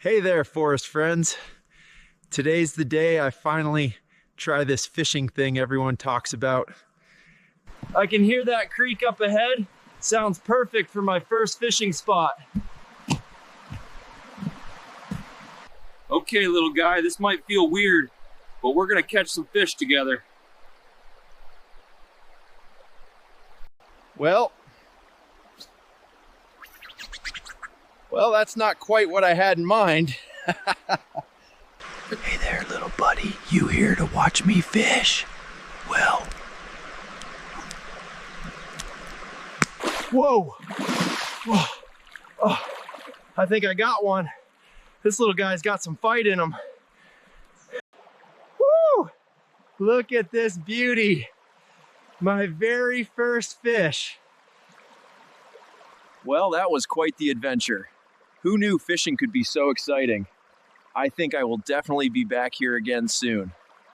Hey there, forest friends. Today's the day I finally try this fishing thing everyone talks about. I can hear that creek up ahead. Sounds perfect for my first fishing spot. Okay, little guy, this might feel weird, but we're gonna catch some fish together. Well, that's not quite what I had in mind. Hey there, little buddy. You here to watch me fish? Well. Whoa. Oh, I think I got one. This little guy's got some fight in him. Woo! Look at this beauty. My very first fish. Well, that was quite the adventure. Who knew fishing could be so exciting? I think I will definitely be back here again soon.